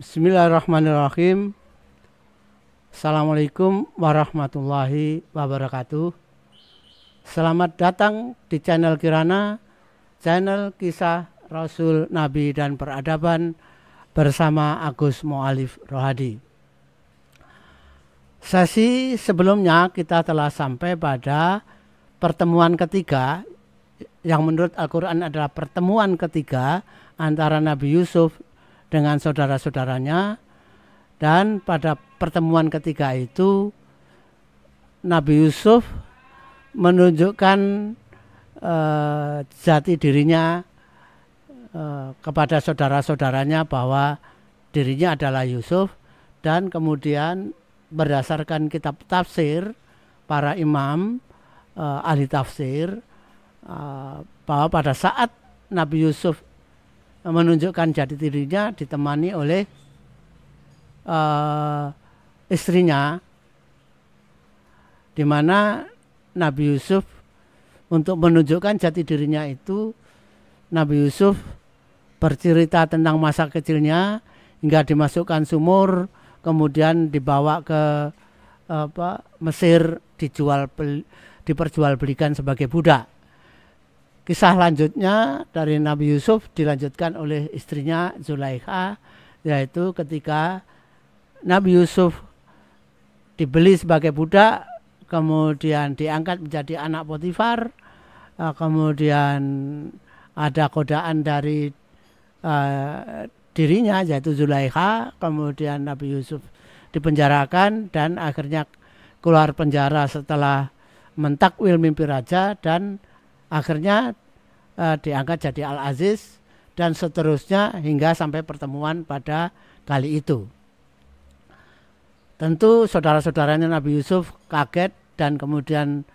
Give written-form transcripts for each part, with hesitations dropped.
Bismillahirrahmanirrahim. Assalamualaikum warahmatullahi wabarakatuh. Selamat datang di channel Kirana, channel kisah Rasul, Nabi, dan peradaban bersama Agus Mu'alif Rohadi. Sesi sebelumnya kita telah sampai pada pertemuan ketiga yang menurut Al-Quran adalah pertemuan ketiga antara Nabi Yusuf dengan saudara-saudaranya, dan pada pertemuan ketiga itu Nabi Yusuf menunjukkan jati dirinya kepada saudara-saudaranya bahwa dirinya adalah Yusuf, dan kemudian berdasarkan kitab tafsir para imam ahli tafsir bahwa pada saat Nabi Yusuf menunjukkan jati dirinya ditemani oleh istrinya, di mana Nabi Yusuf untuk menunjukkan jati dirinya itu Nabi Yusuf bercerita tentang masa kecilnya hingga dimasukkan sumur, kemudian dibawa ke Mesir, diperjualbelikan sebagai budak. Kisah lanjutnya dari Nabi Yusuf dilanjutkan oleh istrinya Zulaikha, yaitu ketika Nabi Yusuf dibeli sebagai budak, kemudian diangkat menjadi anak Potifar, kemudian ada godaan dari dirinya yaitu Zulaikha, kemudian Nabi Yusuf dipenjarakan dan akhirnya keluar penjara setelah mentakwil mimpi raja, dan akhirnya diangkat jadi Al-Aziz, dan seterusnya hingga sampai pertemuan pada kali itu. Tentu saudara-saudaranya Nabi Yusuf kaget dan kemudian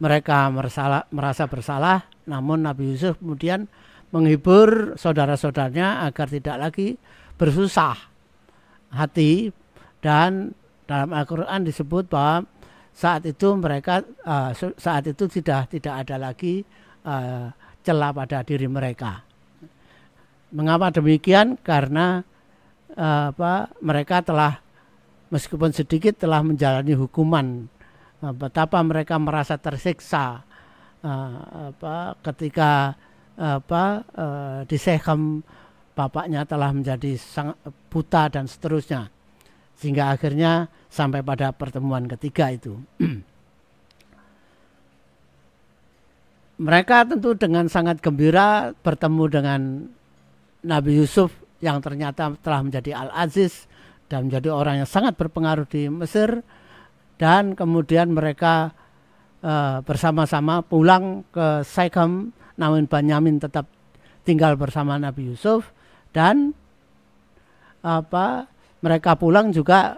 mereka merasa bersalah, namun Nabi Yusuf kemudian menghibur saudara-saudaranya agar tidak lagi bersusah hati, dan dalam Al-Quran disebut bahwa saat itu tidak ada lagi celah pada diri mereka. Mengapa demikian? Karena mereka telah, meskipun sedikit, telah menjalani hukuman. Betapa mereka merasa tersiksa ketika disekam bapaknya telah menjadi buta dan seterusnya, sehingga akhirnya sampai pada pertemuan ketiga itu. Mereka tentu dengan sangat gembira bertemu dengan Nabi Yusuf yang ternyata telah menjadi Al-Aziz dan menjadi orang yang sangat berpengaruh di Mesir, dan kemudian mereka bersama-sama pulang ke Sychem, namun Benyamin tetap tinggal bersama Nabi Yusuf, dan mereka pulang juga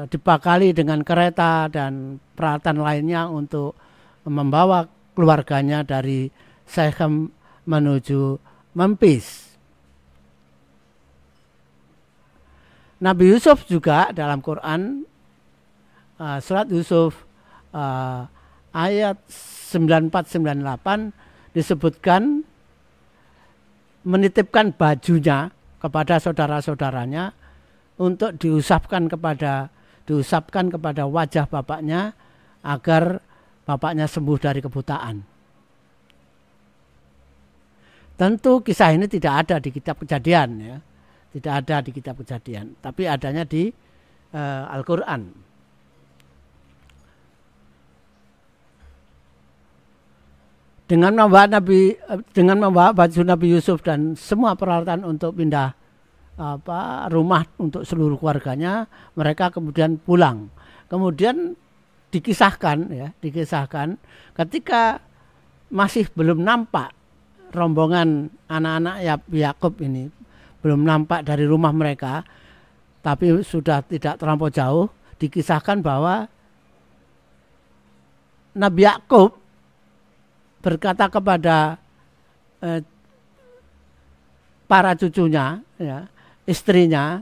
dibekali dengan kereta dan peralatan lainnya untuk membawa keluarganya dari Sychem menuju Memphis. Nabi Yusuf juga dalam Quran surat Yusuf ayat 94-98 disebutkan menitipkan bajunya kepada saudara-saudaranya untuk diusapkan kepada wajah bapaknya agar bapaknya sembuh dari kebutaan. Tentu kisah ini tidak ada di kitab Kejadian, ya. Tidak ada di kitab Kejadian, tapi adanya di Al-Quran. Dengan membawa baju Nabi Yusuf dan semua peralatan untuk pindah rumah untuk seluruh keluarganya, mereka kemudian pulang. Kemudian dikisahkan ketika masih belum nampak rombongan anak-anak Yakub ini, belum nampak dari rumah mereka, tapi sudah tidak terlampau jauh, dikisahkan bahwa Nabi Yakub berkata kepada para cucunya, ya, istrinya,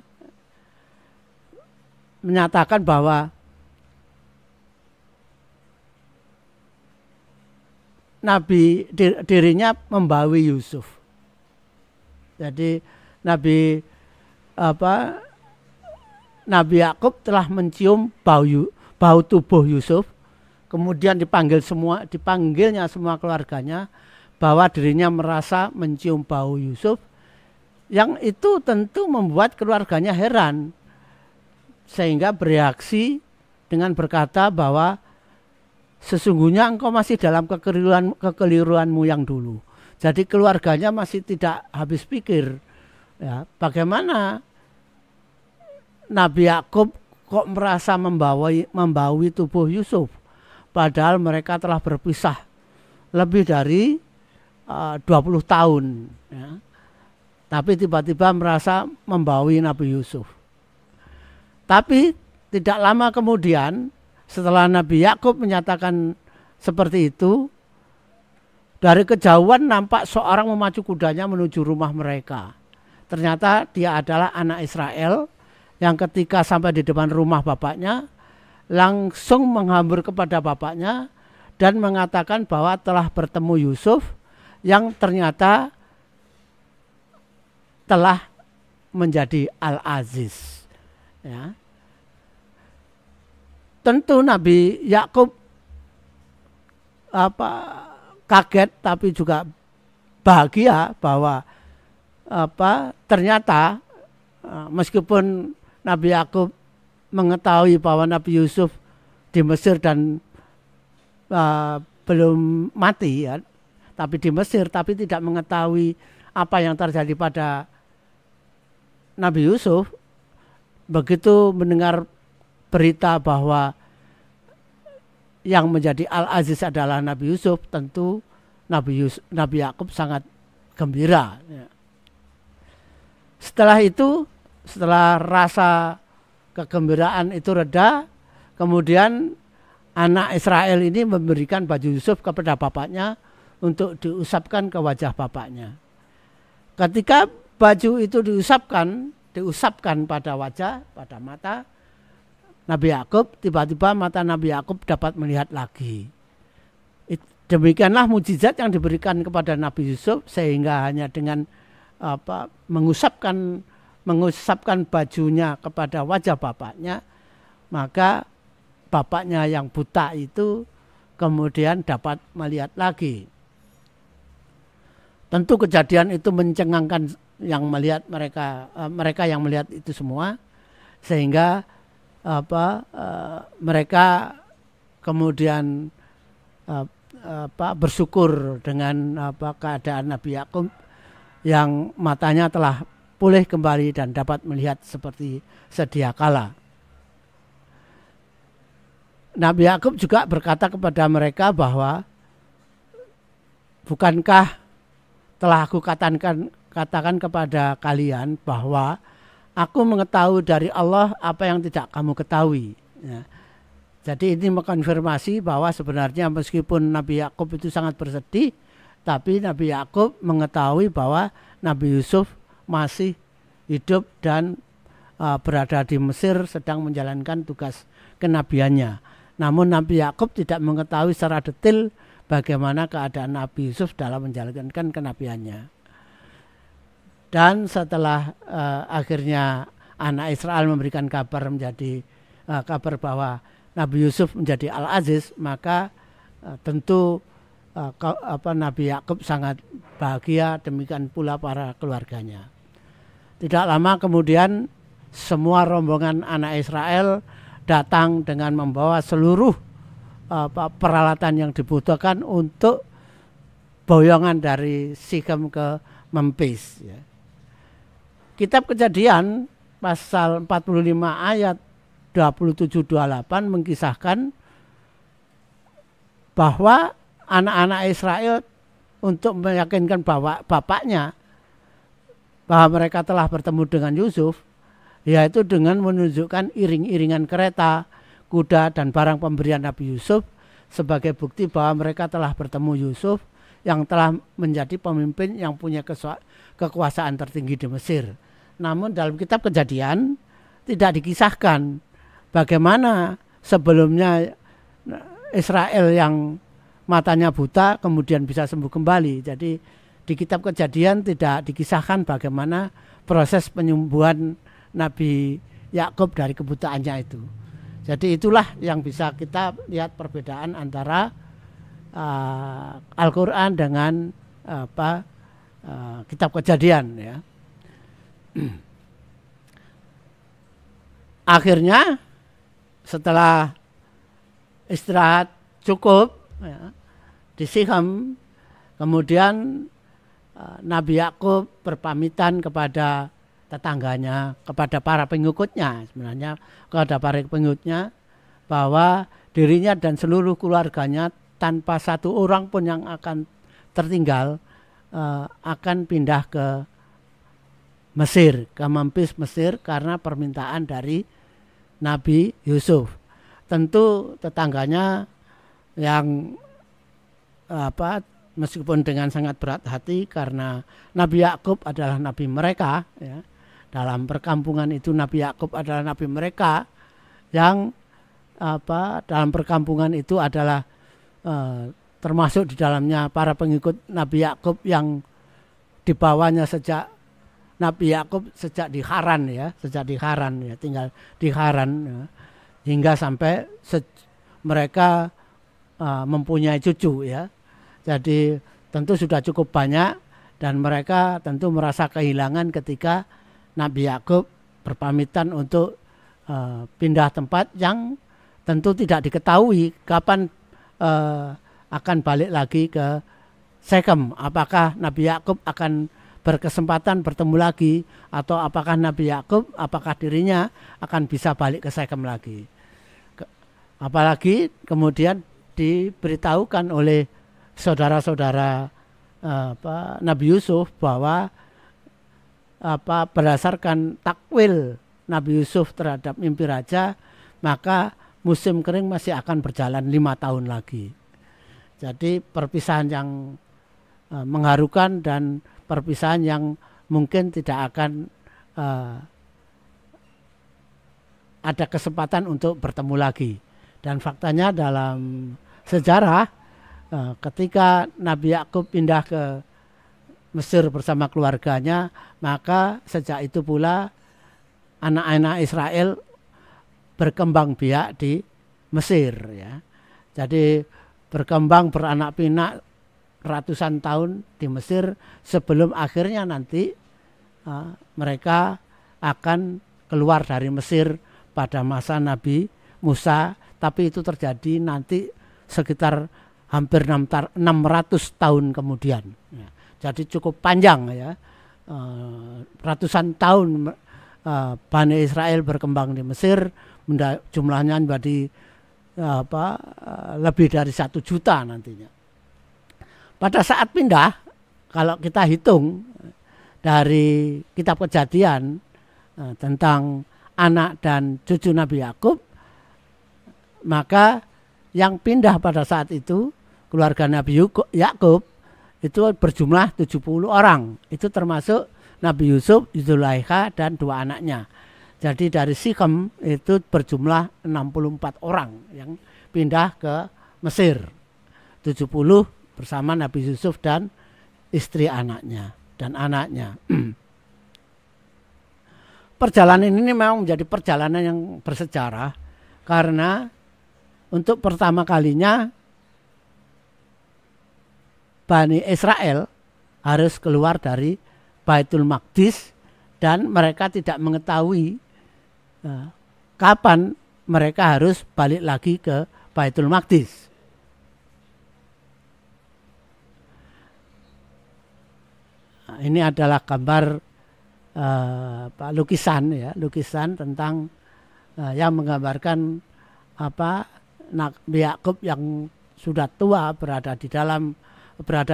menyatakan bahwa dirinya membawi Yusuf. Jadi Nabi Nabi Yakub telah mencium bau tubuh Yusuf, kemudian dipanggilnya semua keluarganya, bahwa dirinya merasa mencium bau Yusuf, yang itu tentu membuat keluarganya heran, sehingga bereaksi dengan berkata bahwa sesungguhnya engkau masih dalam kekeliruanmu yang dulu. Jadi keluarganya masih tidak habis pikir, ya, bagaimana Nabi Yakub kok merasa membaui tubuh Yusuf, padahal mereka telah berpisah lebih dari 20 tahun, ya. Tapi tiba-tiba merasa membaui Nabi Yusuf. Tapi tidak lama kemudian, setelah Nabi Yakub menyatakan seperti itu, dari kejauhan nampak seorang memacu kudanya menuju rumah mereka. Ternyata dia adalah anak Israel yang ketika sampai di depan rumah bapaknya, langsung menghambur kepada bapaknya dan mengatakan bahwa telah bertemu Yusuf yang ternyata telah menjadi Al-Aziz, ya. Tentu Nabi Yakub kaget tapi juga bahagia bahwa ternyata meskipun Nabi Yakub mengetahui bahwa Nabi Yusuf di Mesir dan belum mati, ya, tapi di Mesir, tapi tidak mengetahui apa yang terjadi pada Nabi Yusuf. Begitu mendengar berita bahwa yang menjadi Al-Aziz adalah Nabi Yusuf, tentu Nabi Yakub sangat gembira, ya. Setelah itu, setelah rasa kegembiraan itu reda, kemudian anak Israel ini memberikan baju Yusuf kepada bapaknya untuk diusapkan ke wajah bapaknya. Ketika baju itu diusapkan pada wajah, pada mata Nabi Yakub, tiba-tiba mata Nabi Yakub dapat melihat lagi. Demikianlah mukjizat yang diberikan kepada Nabi Yusuf, sehingga hanya dengan mengusapkan bajunya kepada wajah bapaknya, maka bapaknya yang buta itu kemudian dapat melihat lagi. Tentu kejadian itu mencengangkan yang melihat mereka yang melihat itu semua, sehingga mereka kemudian bersyukur dengan keadaan Nabi Yakub yang matanya telah pulih kembali dan dapat melihat seperti sedia kala. Nabi Yakub juga berkata kepada mereka bahwa, bukankah telah aku katakan kepada kalian bahwa aku mengetahui dari Allah apa yang tidak kamu ketahui, ya. Jadi ini mengkonfirmasi bahwa sebenarnya meskipun Nabi Yakub itu sangat bersedih, tapi Nabi Yakub mengetahui bahwa Nabi Yusuf masih hidup dan berada di Mesir sedang menjalankan tugas kenabiannya. Namun Nabi Yakub tidak mengetahui secara detail bagaimana keadaan Nabi Yusuf dalam menjalankan kenabiannya. Dan setelah akhirnya anak Israel memberikan kabar bahwa Nabi Yusuf menjadi Al-Aziz, maka tentu Nabi Yakub sangat bahagia, demikian pula para keluarganya. Tidak lama kemudian semua rombongan anak Israel datang dengan membawa seluruh peralatan yang dibutuhkan untuk boyongan dari Sikem ke Memphis, ya. Kitab Kejadian pasal 45 ayat 27-28 mengkisahkan bahwa anak-anak Israel untuk meyakinkan bapaknya bahwa mereka telah bertemu dengan Yusuf, yaitu dengan menunjukkan iring-iringan kereta, kuda, dan barang pemberian Nabi Yusuf sebagai bukti bahwa mereka telah bertemu Yusuf yang telah menjadi pemimpin yang punya kekuasaan tertinggi di Mesir. Namun dalam kitab Kejadian tidak dikisahkan bagaimana sebelumnya Israel yang matanya buta kemudian bisa sembuh kembali. Jadi di kitab Kejadian tidak dikisahkan bagaimana proses penyembuhan Nabi Yakub dari kebutaannya itu. Jadi itulah yang bisa kita lihat perbedaan antara Al-Quran dengan kitab Kejadian ya. Akhirnya setelah istirahat cukup ya, di Sichem, kemudian Nabi Yakub berpamitan kepada tetangganya, kepada para pengikutnya, sebenarnya kepada para pengikutnya, bahwa dirinya dan seluruh keluarganya tanpa satu orang pun yang akan tertinggal akan pindah ke Mesir, ke Memphis Mesir, karena permintaan dari Nabi Yusuf. Tentu tetangganya yang meskipun dengan sangat berat hati, karena Nabi Yakub adalah nabi mereka ya. Dalam perkampungan itu Nabi Yakub adalah nabi mereka yang dalam perkampungan itu adalah termasuk di dalamnya para pengikut Nabi Yakub yang dibawanya sejak Nabi Yakub sejak di Haran ya, tinggal di Haran ya, hingga sampai mereka mempunyai cucu ya. Jadi tentu sudah cukup banyak, dan mereka tentu merasa kehilangan ketika Nabi Yakub berpamitan untuk pindah tempat yang tentu tidak diketahui kapan akan balik lagi ke Sichem. Apakah Nabi Yakub akan berkesempatan bertemu lagi, atau apakah Nabi Yakub, apakah dirinya akan bisa balik ke Sichem lagi. Apalagi kemudian diberitahukan oleh saudara-saudara Nabi Yusuf bahwa berdasarkan takwil Nabi Yusuf terhadap mimpi raja, maka musim kering masih akan berjalan 5 tahun lagi. Jadi perpisahan yang mengharukan dan perpisahan yang mungkin tidak akan ada kesempatan untuk bertemu lagi. Dan faktanya dalam sejarah ketika Nabi Yakub pindah ke Mesir bersama keluarganya, maka sejak itu pula anak-anak Israel berkembang biak di Mesir ya. Jadi berkembang beranak pinak ratusan tahun di Mesir sebelum akhirnya nanti mereka akan keluar dari Mesir pada masa Nabi Musa, tapi itu terjadi nanti sekitar hampir 600 tahun kemudian ya. Jadi cukup panjang ya, ratusan tahun Bani Israel berkembang di Mesir, jumlahnya menjadi lebih dari 1 juta nantinya. Pada saat pindah, kalau kita hitung dari kitab Kejadian tentang anak dan cucu Nabi Yakub, maka yang pindah pada saat itu keluarga Nabi Yakub itu berjumlah 70 orang. Itu termasuk Nabi Yusuf, Zulaikha, dan 2 anaknya. Jadi dari Sichem itu berjumlah 64 orang yang pindah ke Mesir. 70 bersama Nabi Yusuf dan istri anaknya dan anaknya. Perjalanan ini memang menjadi perjalanan yang bersejarah, karena untuk pertama kalinya Bani Israel harus keluar dari Baitul Maqdis, dan mereka tidak mengetahui kapan mereka harus balik lagi ke Baitul Maqdis. Ini adalah gambar lukisan tentang yang menggambarkan Nabi Yakub yang sudah tua berada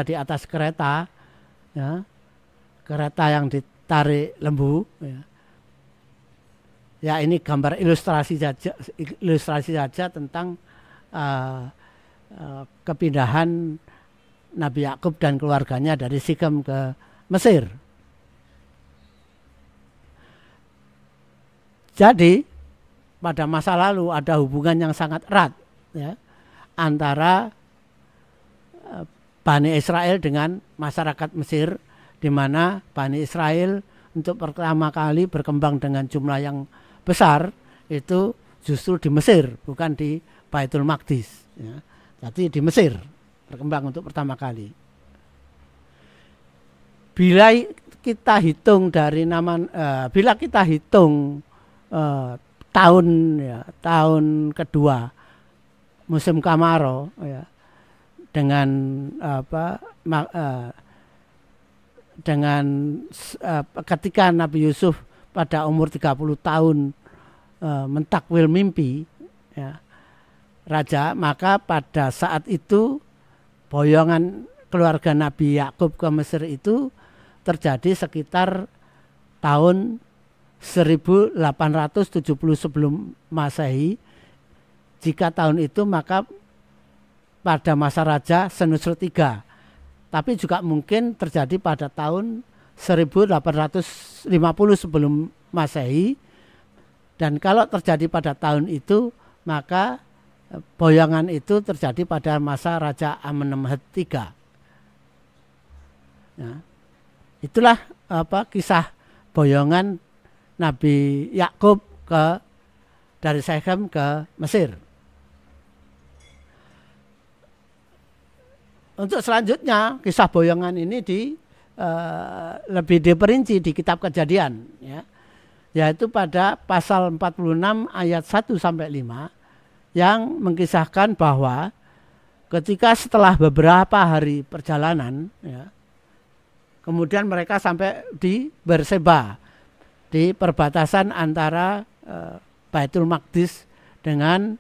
di atas kereta ya, kereta yang ditarik lembu ya. Ya, ini gambar ilustrasi saja tentang kepindahan Nabi Yakub dan keluarganya dari Sichem ke Mesir. Jadi pada masa lalu ada hubungan yang sangat erat ya, antara Bani Israel dengan masyarakat Mesir, di mana Bani Israel untuk pertama kali berkembang dengan jumlah yang besar itu justru di Mesir, bukan di Baitul Maqdis. Ya. Jadi di Mesir berkembang untuk pertama kali. Bila kita hitung dari bila kita hitung tahun kedua musim kemarau, ya, dengan ketika Nabi Yusuf pada umur 30 tahun mentakwil mimpi, ya, raja, maka pada saat itu boyongan keluarga Nabi Yakub ke Mesir itu terjadi sekitar tahun 1870 sebelum Masehi. Jika tahun itu maka pada masa Raja Senusri III. Tapi juga mungkin terjadi pada tahun 1850 sebelum Masehi. Dan kalau terjadi pada tahun itu maka boyongan itu terjadi pada masa Raja Amenemhat III. Ya. Itulah kisah boyongan Nabi Yakub dari Syekhem ke Mesir. Untuk selanjutnya kisah boyongan ini lebih diperinci di kitab Kejadian, ya, yaitu pada pasal 46 ayat 1 sampai 5 yang mengisahkan bahwa ketika setelah beberapa hari perjalanan, ya, kemudian mereka sampai di Berseba, di perbatasan antara Baitul Maqdis dengan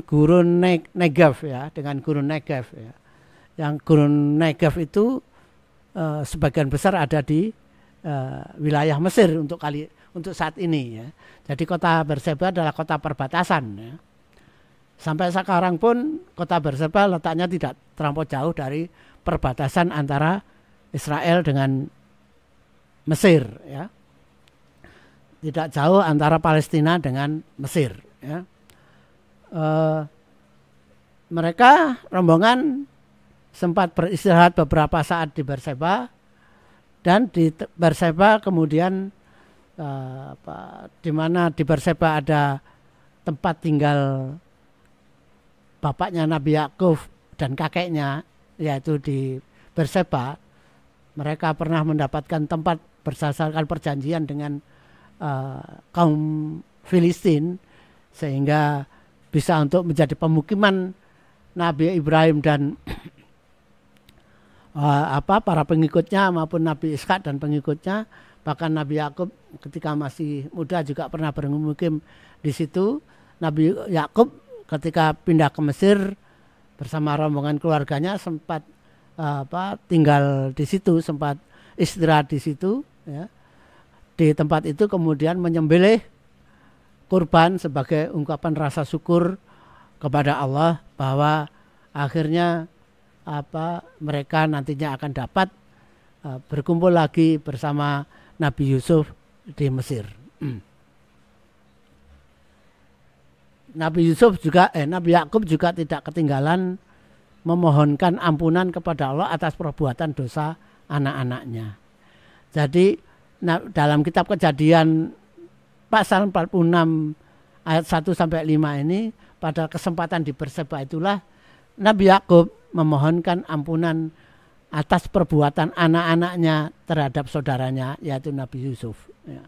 gurun Negev, ya, dengan gurun Negev, ya. Yang gurun Negev itu sebagian besar ada di wilayah Mesir untuk saat ini, ya. Jadi kota Berseba adalah kota perbatasan, ya. Sampai sekarang pun kota Berseba letaknya tidak terlampau jauh dari perbatasan antara Israel dengan Mesir, ya. Tidak jauh antara Palestina dengan Mesir, ya. Mereka rombongan sempat beristirahat beberapa saat di Berseba, dan di Berseba kemudian di mana di Berseba ada tempat tinggal bapaknya Nabi Yakub dan kakeknya, yaitu di Berseba. Mereka pernah mendapatkan tempat berdasarkan perjanjian dengan kaum Filistin, sehingga bisa untuk menjadi pemukiman Nabi Ibrahim dan para pengikutnya, maupun Nabi Ishak dan pengikutnya. Bahkan Nabi Yakub ketika masih muda juga pernah bermukim di situ. Nabi Yakub ketika pindah ke Mesir bersama rombongan keluarganya sempat tinggal di situ, sempat istirahat di situ, ya. Di tempat itu kemudian menyembelih kurban sebagai ungkapan rasa syukur kepada Allah bahwa akhirnya mereka nantinya akan dapat berkumpul lagi bersama Nabi Yusuf di Mesir. Nabi Yakub juga tidak ketinggalan memohonkan ampunan kepada Allah atas perbuatan dosa anak-anaknya. Jadi dalam kitab Kejadian pasal 46 ayat 1 sampai 5 ini, pada kesempatan di Berseba itulah Nabi Yakub memohonkan ampunan atas perbuatan anak-anaknya terhadap saudaranya, yaitu Nabi Yusuf, ya.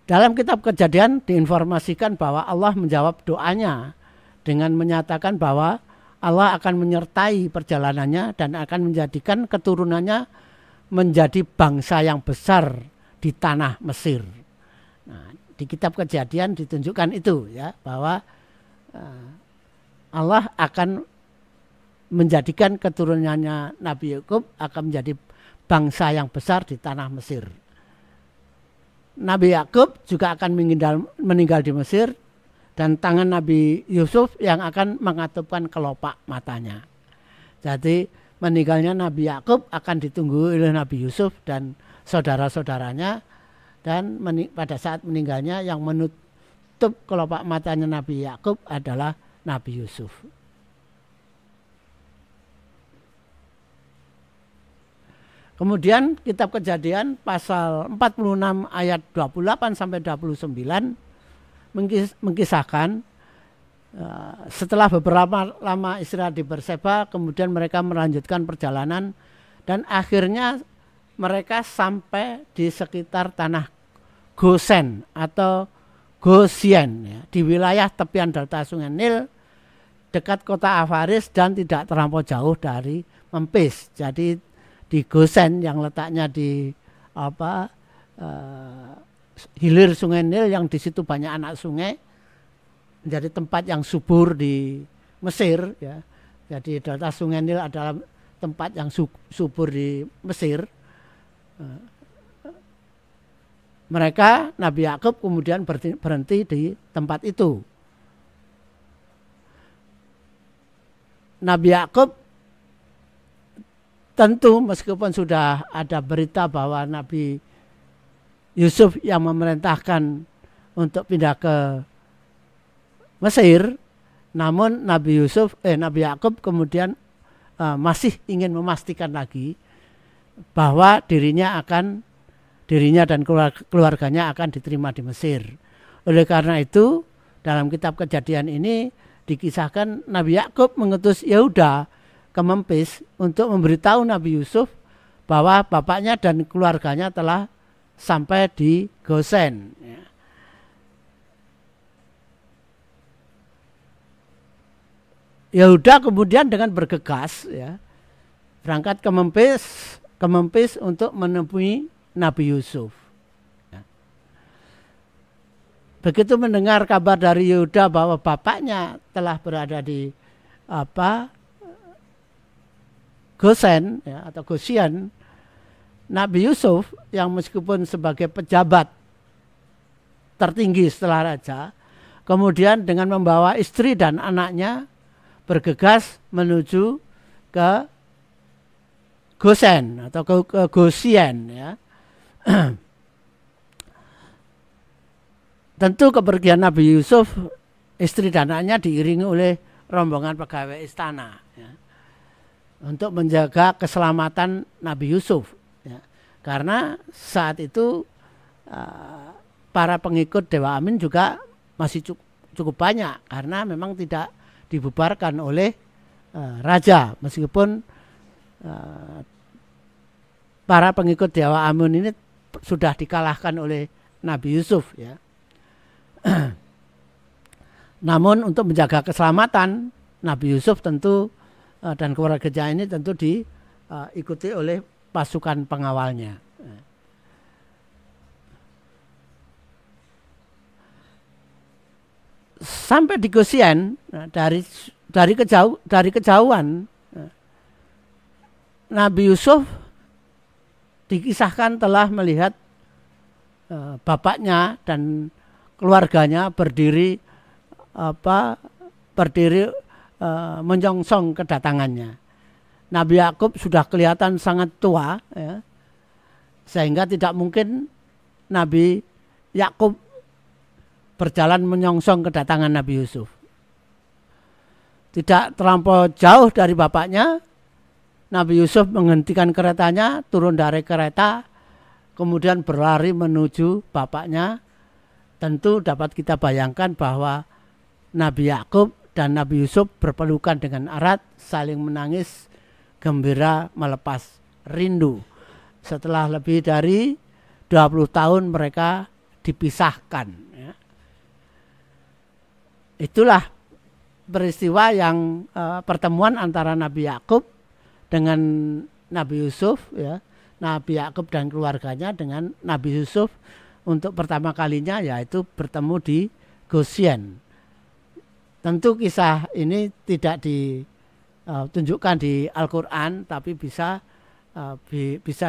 Dalam kitab Kejadian diinformasikan bahwa Allah menjawab doanya dengan menyatakan bahwa Allah akan menyertai perjalanannya dan akan menjadikan keturunannya menjadi bangsa yang besar di tanah Mesir. Nah, di kitab Kejadian ditunjukkan itu, ya, bahwa Allah akan menjadikan keturunannya Nabi Yakub akan menjadi bangsa yang besar di tanah Mesir. Nabi Yakub juga akan meninggal di Mesir, dan tangan Nabi Yusuf yang akan mengatupkan kelopak matanya. Jadi meninggalnya Nabi Yakub akan ditunggu oleh Nabi Yusuf dan saudara-saudaranya, dan pada saat meninggalnya yang menutup kelopak matanya Nabi Yakub adalah Nabi Yusuf. Kemudian kitab Kejadian pasal 46 ayat 28 sampai 29 mengkisahkan setelah beberapa lama istirahat di Berseba, kemudian mereka melanjutkan perjalanan dan akhirnya mereka sampai di sekitar tanah Gosen atau Gosien, ya, di wilayah tepian delta Sungai Nil dekat kota Avaris dan tidak terlampau jauh dari Memphis. Jadi di Gosen yang letaknya di hilir Sungai Nil yang di situ banyak anak sungai, menjadi tempat yang subur di Mesir, ya. Jadi delta Sungai Nil adalah tempat yang subur di Mesir. Mereka, Nabi Yakub kemudian berhenti di tempat itu. Nabi Yakub tentu meskipun sudah ada berita bahwa Nabi Yusuf yang memerintahkan untuk pindah ke Mesir, namun Nabi Yakub kemudian masih ingin memastikan lagi bahwa dirinya dan keluarganya akan diterima di Mesir. Oleh karena itu, dalam kitab Kejadian ini dikisahkan Nabi Yakub mengutus Yehuda ke Memphis untuk memberitahu Nabi Yusuf bahwa bapaknya dan keluarganya telah sampai di Gosen. Yehuda kemudian dengan bergegas, ya, berangkat ke Memphis untuk menemui Nabi Yusuf. Begitu mendengar kabar dari Yehuda bahwa bapaknya telah berada di Gosen, ya, atau Gosien, Nabi Yusuf yang meskipun sebagai pejabat tertinggi setelah raja, kemudian dengan membawa istri dan anaknya bergegas menuju ke Gosen atau ke Gosien, ya. Tentu kepergian Nabi Yusuf, istri dan anaknya diiringi oleh rombongan pegawai istana, ya, untuk menjaga keselamatan Nabi Yusuf, ya. Karena saat itu para pengikut Dewa Amin juga masih cukup banyak karena memang tidak dibubarkan oleh raja, meskipun para pengikut Dewa Amin ini sudah dikalahkan oleh Nabi Yusuf, ya. Namun untuk menjaga keselamatan Nabi Yusuf tentu dan keluarga ini tentu diikuti oleh pasukan pengawalnya. Sampai di Gosien, dari kejauhan Nabi Yusuf dikisahkan telah melihat bapaknya dan keluarganya berdiri menyongsong kedatangannya. Nabi Yakub sudah kelihatan sangat tua, ya, sehingga tidak mungkin Nabi Yakub berjalan menyongsong kedatangan Nabi Yusuf. Tidak terlampau jauh dari bapaknya, Nabi Yusuf menghentikan keretanya, turun dari kereta, kemudian berlari menuju bapaknya. Tentu dapat kita bayangkan bahwa Nabi Yakub dan Nabi Yusuf berpelukan dengan erat, saling menangis gembira melepas rindu. Setelah lebih dari 20 tahun mereka dipisahkan, ya. Itulah peristiwa yang pertemuan antara Nabi Yakub dengan Nabi Yusuf, ya. Nabi Yakub dan keluarganya dengan Nabi Yusuf untuk pertama kalinya, yaitu bertemu di Gosien. Tentu kisah ini tidak ditunjukkan di Al-Quran, tapi bisa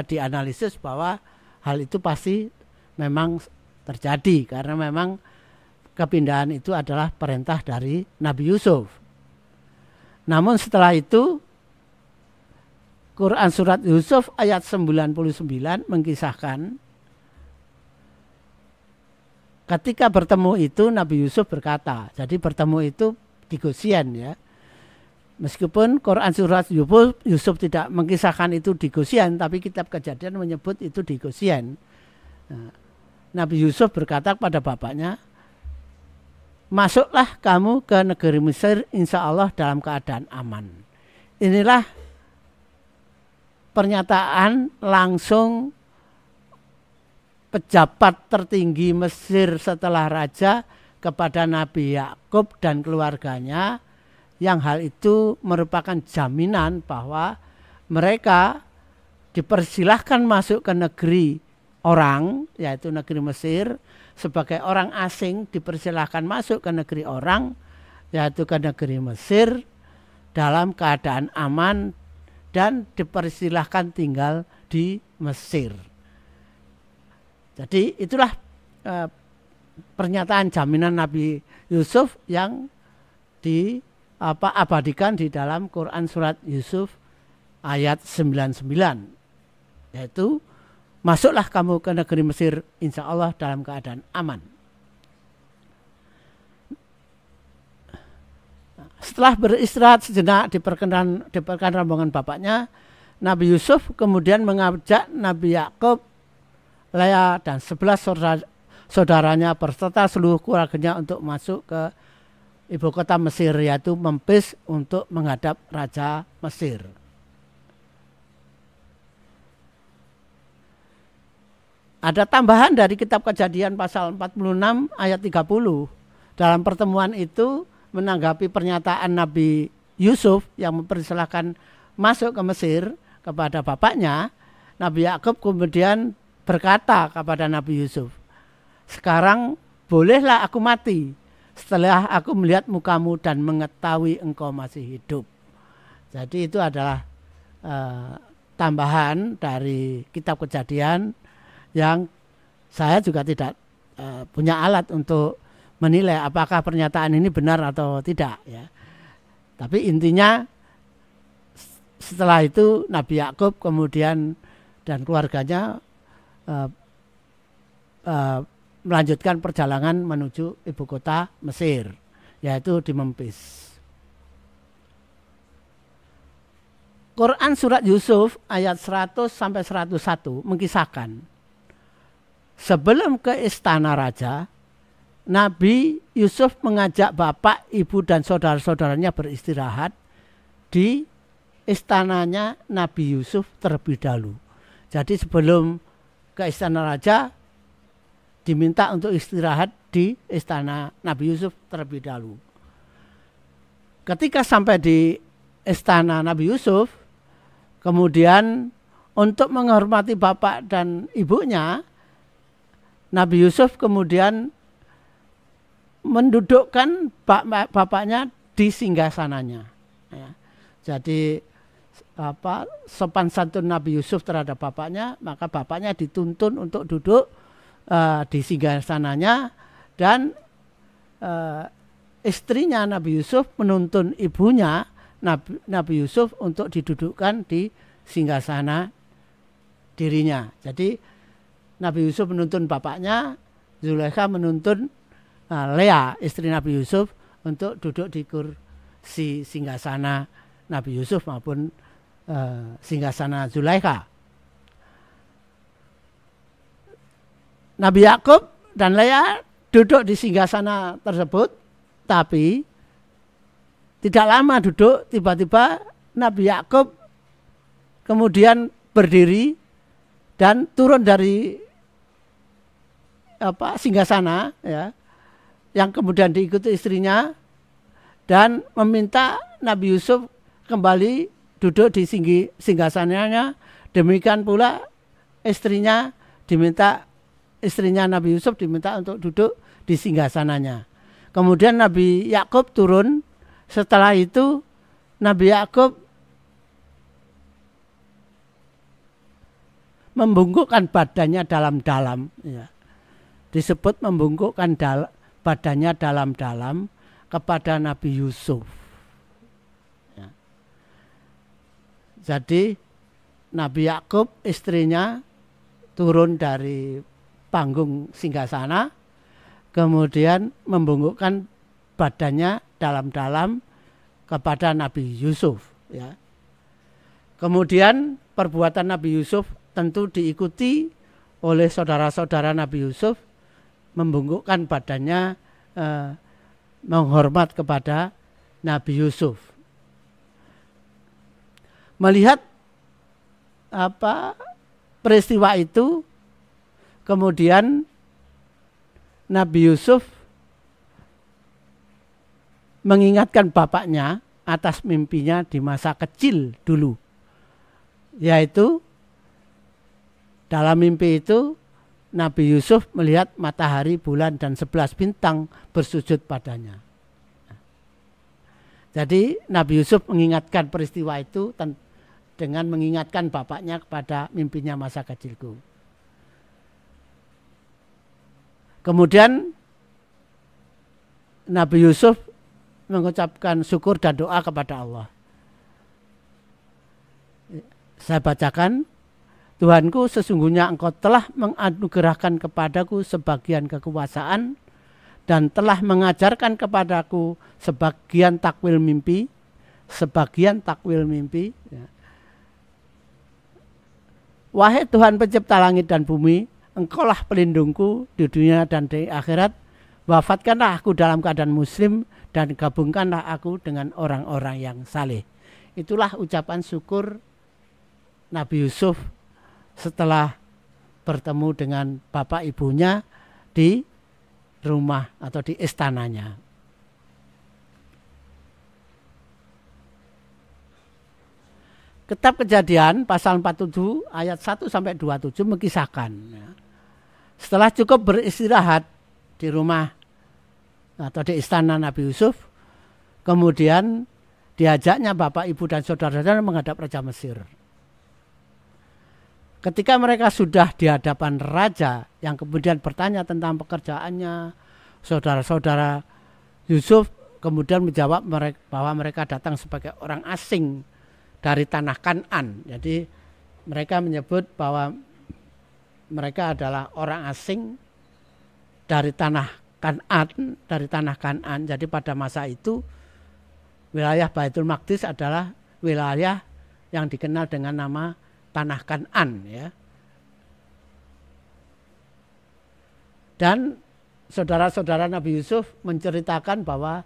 dianalisis bahwa hal itu pasti memang terjadi karena memang kepindahan itu adalah perintah dari Nabi Yusuf. Namun setelah itu Quran surat Yusuf ayat 99 mengkisahkan ketika bertemu itu Nabi Yusuf berkata, jadi bertemu itu di Gosyen ya. Meskipun Quran surat Yusuf tidak mengisahkan itu di Gosyen, tapi kitab Kejadian menyebut itu di Gosyen. Nah, Nabi Yusuf berkata kepada bapaknya, masuklah kamu ke negeri Mesir insya Allah dalam keadaan aman. Inilah pernyataan langsung pejabat tertinggi Mesir setelah raja kepada Nabi Yakub dan keluarganya, yang hal itu merupakan jaminan bahwa mereka dipersilahkan masuk ke negeri orang, yaitu negeri Mesir. Sebagai orang asing dipersilahkan masuk ke negeri orang, yaitu ke negeri Mesir, dalam keadaan aman dan dipersilahkan tinggal di Mesir. Jadi itulah pernyataan jaminan Nabi Yusuf yang abadikan di dalam Quran surat Yusuf ayat 99, yaitu masuklah kamu ke negeri Mesir insya Allah dalam keadaan aman. Setelah beristirahat sejenak diperkenalkan rombongan bapaknya, Nabi Yusuf kemudian mengajak Nabi Yakub, Lea dan 11 saudaranya berserta seluruh keluarganya untuk masuk ke ibu kota Mesir, yaitu Memphis, untuk menghadap Raja Mesir. Ada tambahan dari kitab Kejadian pasal 46 ayat 30. Dalam pertemuan itu menanggapi pernyataan Nabi Yusuf yang mempersilahkan masuk ke Mesir kepada bapaknya, Nabi Yakub kemudian berkata kepada Nabi Yusuf, sekarang bolehlah aku mati setelah aku melihat mukamu dan mengetahui engkau masih hidup. Jadi itu adalah tambahan dari kitab Kejadian yang saya juga tidak punya alat untuk menilai apakah pernyataan ini benar atau tidak ya. Tapi intinya setelah itu Nabi Yakub kemudian dan keluarganya melanjutkan perjalanan menuju ibu kota Mesir, yaitu di Memphis. Quran surat Yusuf ayat 100 sampai 101 mengisahkan, sebelum ke istana raja, Nabi Yusuf mengajak bapak, ibu dan saudara-saudaranya beristirahat di istananya Nabi Yusuf terlebih dahulu. Jadi sebelum ke istana raja diminta untuk istirahat di istana Nabi Yusuf terlebih dahulu. Ketika sampai di istana Nabi Yusuf, kemudian untuk menghormati bapak dan ibunya, Nabi Yusuf kemudian mendudukkan bapaknya di singgasananya. Ya. Jadi sopan santun Nabi Yusuf terhadap bapaknya, maka bapaknya dituntun untuk duduk di singgasananya, dan istrinya Nabi Yusuf menuntun ibunya Nabi Yusuf untuk didudukkan di singgasana dirinya. Jadi Nabi Yusuf menuntun bapaknya, Zulaikha menuntun Lea istri Nabi Yusuf untuk duduk di kursi singgasana Nabi Yusuf maupun singgasana Zulaikha. Nabi Yakub dan Lea duduk di singgasana tersebut, tapi tidak lama duduk, tiba-tiba Nabi Yakub kemudian berdiri dan turun dari singgasana, ya, yang kemudian diikuti istrinya, dan meminta Nabi Yusuf kembali duduk di singgasananya. Demikian pula istrinya Nabi Yusuf diminta untuk duduk di singgasananya. Kemudian Nabi Yakub turun. Setelah itu Nabi Yakub membungkukkan badannya dalam-dalam, ya. Disebut membungkukkan badannya dalam-dalam kepada Nabi Yusuf. Ya. Jadi Nabi Yakub istrinya turun dari panggung singgasana, kemudian membungkukkan badannya dalam-dalam kepada Nabi Yusuf, ya. Kemudian perbuatan Nabi Yusuf tentu diikuti oleh saudara-saudara Nabi Yusuf, membungkukkan badannya menghormat kepada Nabi Yusuf. Melihat peristiwa itu, kemudian Nabi Yusuf mengingatkan bapaknya atas mimpinya di masa kecil dulu, yaitu dalam mimpi itu Nabi Yusuf melihat matahari, bulan, dan 11 bintang bersujud padanya. Jadi Nabi Yusuf mengingatkan peristiwa itu dengan mengingatkan bapaknya kepada mimpinya masa kecilku. Kemudian Nabi Yusuf mengucapkan syukur dan doa kepada Allah. Saya bacakan, Tuhanku, sesungguhnya Engkau telah menganugerahkan kepadaku sebagian kekuasaan dan telah mengajarkan kepadaku sebagian takwil mimpi. Ya. Wahai Tuhan pencipta langit dan bumi, Engkaulah pelindungku di dunia dan di akhirat. Wafatkanlah aku dalam keadaan muslim dan gabungkanlah aku dengan orang-orang yang saleh. Itulah ucapan syukur Nabi Yusuf setelah bertemu dengan bapak ibunya di rumah atau di istananya. Kitab Kejadian pasal 47 ayat 1 sampai 27 mengisahkan, setelah cukup beristirahat di rumah atau di istana Nabi Yusuf, kemudian diajaknya bapak, ibu, dan saudara-saudara menghadap Raja Mesir. Ketika mereka sudah di hadapan raja yang kemudian bertanya tentang pekerjaannya, saudara-saudara Yusuf kemudian menjawab bahwa mereka datang sebagai orang asing dari tanah Kan'an. Jadi mereka menyebut bahwa mereka adalah orang asing dari tanah Kan'an. Jadi pada masa itu wilayah Baitul Maqdis adalah wilayah yang dikenal dengan nama tanah Kan'an, ya. Dan saudara-saudara Nabi Yusuf menceritakan bahwa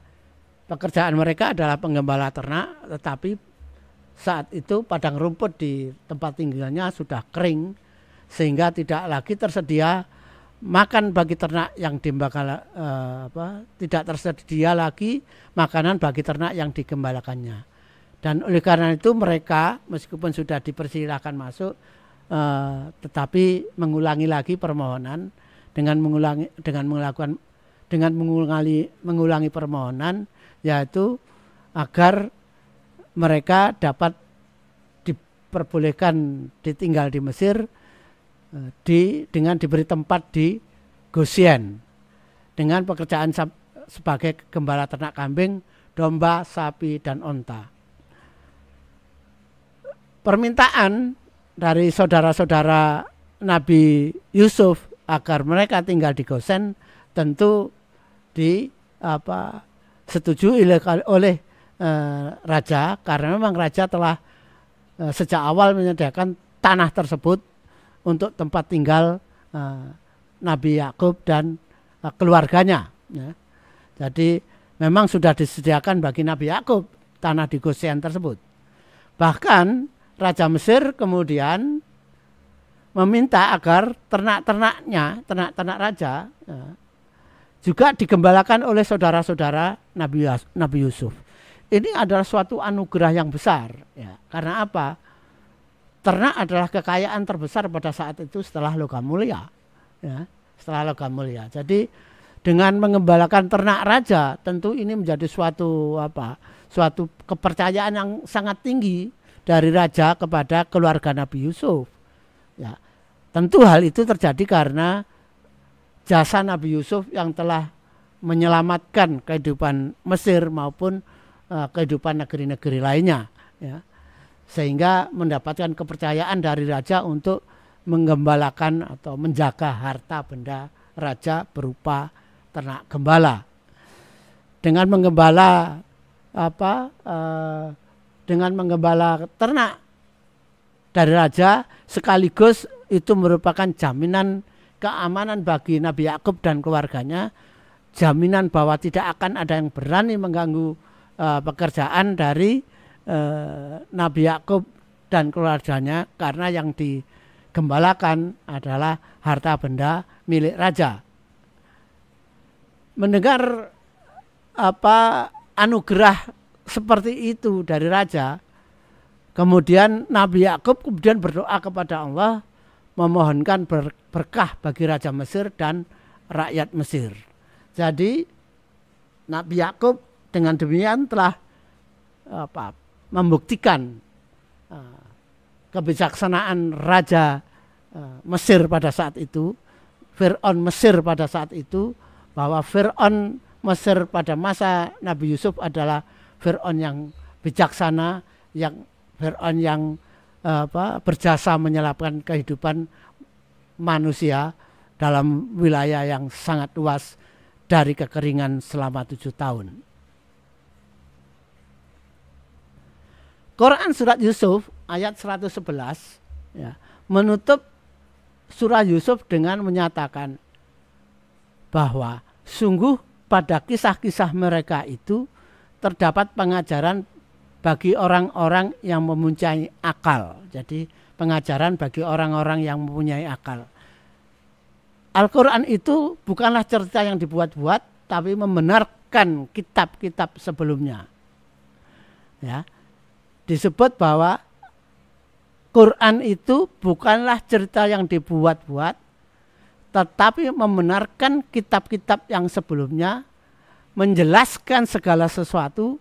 pekerjaan mereka adalah penggembala ternak, tetapi saat itu padang rumput di tempat tinggalnya sudah kering sehingga tidak lagi tersedia makan bagi ternak yang tidak tersedia lagi makanan bagi ternak yang digembalakannya. Dan oleh karena itu mereka meskipun sudah dipersilakan masuk, tetapi mengulangi lagi permohonan dengan mengulangi permohonan, yaitu agar mereka dapat diperbolehkan ditinggal di Mesir dengan diberi tempat di Goshen dengan pekerjaan sebagai gembala ternak kambing, domba, sapi, dan onta. Permintaan dari saudara-saudara Nabi Yusuf agar mereka tinggal di Goshen tentu disetujui oleh raja, karena memang raja telah sejak awal menyediakan tanah tersebut untuk tempat tinggal Nabi Yakub dan keluarganya, ya. Jadi memang sudah disediakan bagi Nabi Yakub tanah di Goshen tersebut. Bahkan Raja Mesir kemudian meminta agar ternak-ternak raja juga digembalakan oleh saudara-saudara Nabi Yusuf. Ini adalah suatu anugerah yang besar, ya. Karena apa? Ternak adalah kekayaan terbesar pada saat itu setelah logam mulia, ya. Setelah logam mulia. Jadi dengan mengembalakan ternak raja, tentu ini menjadi suatu kepercayaan yang sangat tinggi dari raja kepada keluarga Nabi Yusuf. Ya, tentu hal itu terjadi karena jasa Nabi Yusuf yang telah menyelamatkan kehidupan Mesir maupun kehidupan negeri-negeri lainnya, ya. Sehingga mendapatkan kepercayaan dari raja untuk menggembalakan atau menjaga harta benda raja berupa ternak gembala. dengan menggembala dengan menggembala ternak dari raja, sekaligus itu merupakan jaminan keamanan bagi Nabi Yakub dan keluarganya, jaminan bahwa tidak akan ada yang berani mengganggu pekerjaan dari Nabi Yakub dan keluarganya, karena yang digembalakan adalah harta benda milik raja. Mendengar anugerah seperti itu dari raja, kemudian Nabi Yakub kemudian berdoa kepada Allah, memohonkan berkah bagi Raja Mesir dan rakyat Mesir. Jadi Nabi Yakub dengan demikian telah membuktikan kebijaksanaan Raja Mesir pada saat itu, Fir'aun Mesir pada saat itu, bahwa Fir'aun Mesir pada masa Nabi Yusuf adalah Fir'aun yang bijaksana, Fir'aun yang berjasa menyelamatkan kehidupan manusia dalam wilayah yang sangat luas dari kekeringan selama 7 tahun. Quran surat Yusuf ayat 111 ya, menutup surah Yusuf dengan menyatakan bahwa sungguh pada kisah-kisah mereka itu terdapat pengajaran bagi orang-orang yang mempunyai akal. Jadi pengajaran bagi orang-orang yang mempunyai akal. Al-Quran itu bukanlah cerita yang dibuat-buat, tapi membenarkan kitab-kitab sebelumnya. Ya, disebut bahwa Quran itu bukanlah cerita yang dibuat-buat, tetapi membenarkan kitab-kitab yang sebelumnya, menjelaskan segala sesuatu,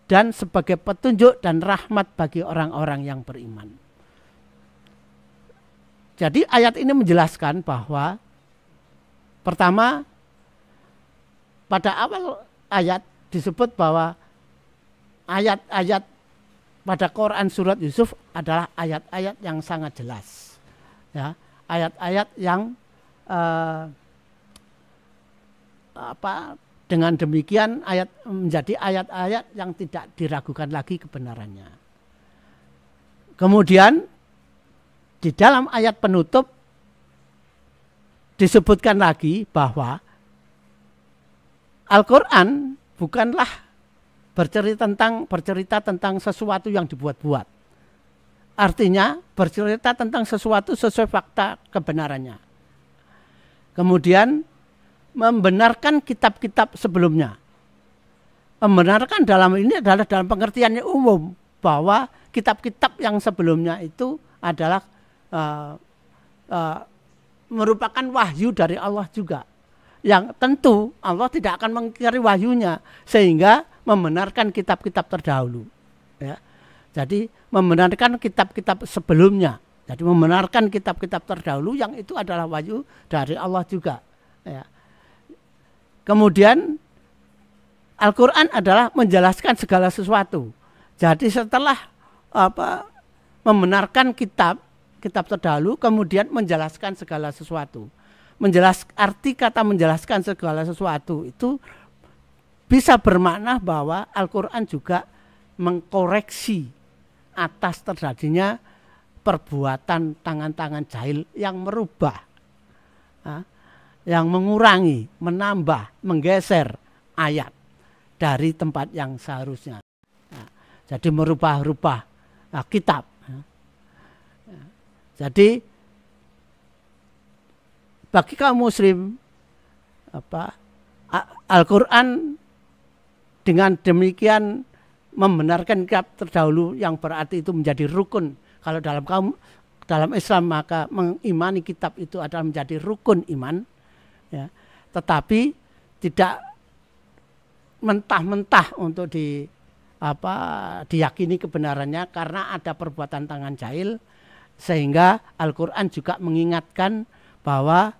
dan sebagai petunjuk dan rahmat bagi orang-orang yang beriman. Jadi ayat ini menjelaskan bahwa pertama, pada awal ayat disebut bahwa ayat-ayat pada Quran surat Yusuf adalah ayat-ayat yang sangat jelas. Ya, ayat-ayat yang dengan demikian menjadi ayat-ayat yang tidak diragukan lagi kebenarannya. Kemudian di dalam ayat penutup disebutkan lagi bahwa Al-Quran bukanlah bercerita tentang sesuatu yang dibuat-buat. Artinya bercerita tentang sesuatu sesuai fakta kebenarannya. Kemudian membenarkan kitab-kitab sebelumnya. Membenarkan dalam ini adalah dalam pengertiannya umum, bahwa kitab-kitab yang sebelumnya itu adalah merupakan wahyu dari Allah juga. Yang tentu Allah tidak akan mengingkari wahyunya, sehingga membenarkan kitab-kitab terdahulu. Ya. Jadi membenarkan kitab-kitab sebelumnya. Jadi membenarkan kitab-kitab terdahulu yang itu adalah wahyu dari Allah juga. Ya. Kemudian Al-Quran adalah menjelaskan segala sesuatu. Jadi setelah membenarkan kitab terdahulu, kemudian menjelaskan segala sesuatu. Arti kata menjelaskan segala sesuatu itu bisa bermakna bahwa Al-Quran juga mengkoreksi atas terjadinya perbuatan tangan-tangan jahil yang merubah, yang mengurangi, menambah, menggeser ayat dari tempat yang seharusnya. Jadi merubah-rubah kitab. Jadi bagi kaum muslim, Al-Quran dengan demikian membenarkan kitab terdahulu, yang berarti itu menjadi rukun. Kalau dalam Islam maka mengimani kitab itu adalah menjadi rukun iman. Ya, tetapi tidak mentah-mentah untuk diyakini kebenarannya karena ada perbuatan tangan jahil, sehingga Al-Quran juga mengingatkan bahwa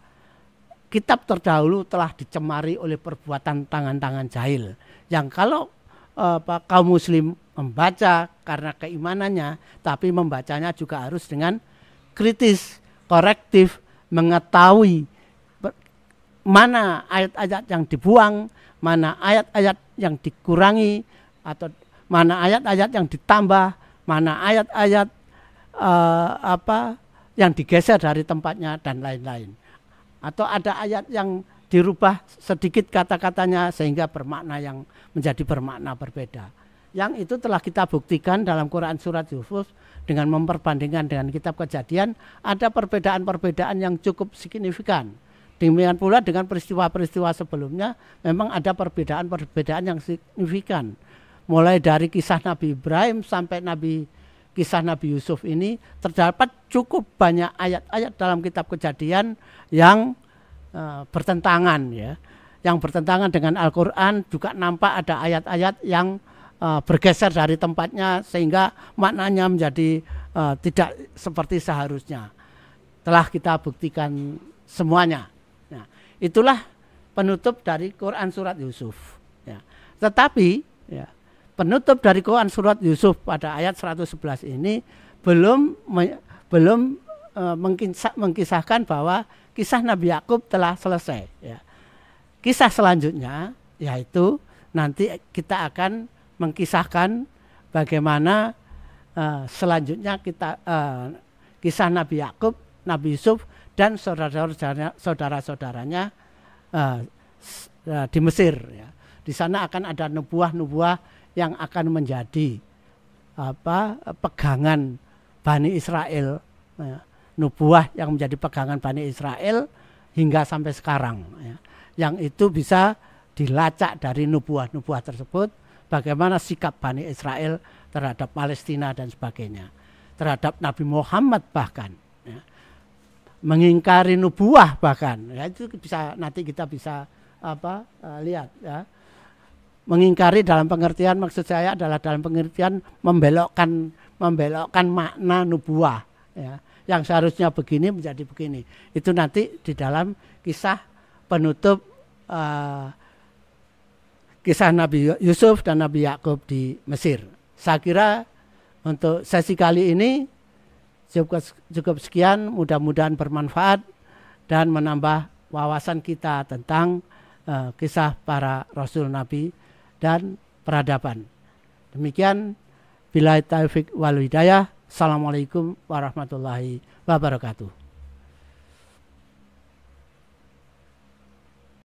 kitab terdahulu telah dicemari oleh perbuatan tangan-tangan jahil, yang kalau kaum muslim membaca karena keimanannya, tapi membacanya juga harus dengan kritis, korektif, mengetahui mana ayat-ayat yang dibuang, mana ayat-ayat yang dikurangi atau mana ayat-ayat yang ditambah, mana ayat-ayat yang digeser dari tempatnya dan lain-lain. Atau ada ayat yang dirubah sedikit kata-katanya sehingga bermakna yang menjadi bermakna berbeda. Yang itu telah kita buktikan dalam Quran surat Yusuf dengan memperbandingkan dengan kitab Kejadian, ada perbedaan-perbedaan yang cukup signifikan. Demikian pula dengan peristiwa-peristiwa sebelumnya memang ada perbedaan-perbedaan yang signifikan. Mulai dari kisah Nabi Ibrahim sampai kisah Nabi Yusuf ini terdapat cukup banyak ayat-ayat dalam kitab Kejadian yang bertentangan ya. Yang bertentangan dengan Al-Quran, juga nampak ada ayat-ayat yang bergeser dari tempatnya sehingga maknanya menjadi tidak seperti seharusnya. Telah kita buktikan semuanya. Nah, itulah penutup dari Quran surat Yusuf. Ya. Tetapi ya, penutup dari Quran surat Yusuf pada ayat 111 ini belum mengkisahkan bahwa kisah Nabi Yakub telah selesai. Ya. Kisah selanjutnya yaitu nanti kita akan mengkisahkan bagaimana selanjutnya kisah Nabi Yakub, Nabi Yusuf dan saudara-saudaranya di Mesir. Ya. Di sana akan ada nubuah-nubuah yang akan menjadi pegangan Bani Israel, ya. Nubuah yang menjadi pegangan Bani Israel hingga sampai sekarang. Ya. Yang itu bisa dilacak dari nubuah-nubuah tersebut. Bagaimana sikap Bani Israel terhadap Palestina dan sebagainya, terhadap Nabi Muhammad bahkan, ya. Mengingkari nubuah bahkan, ya, itu bisa nanti kita bisa lihat. Ya. Mengingkari dalam pengertian maksud saya adalah dalam pengertian membelokkan makna nubuah. Ya. Yang seharusnya begini menjadi begini. Itu nanti di dalam kisah penutup. Kisah Nabi Yusuf dan Nabi Yakub di Mesir. Saya kira untuk sesi kali ini cukup sekian, mudah-mudahan bermanfaat dan menambah wawasan kita tentang kisah para Rasul Nabi dan peradaban. Demikian, billahi taufiq wal hidayah. Assalamualaikum warahmatullahi wabarakatuh.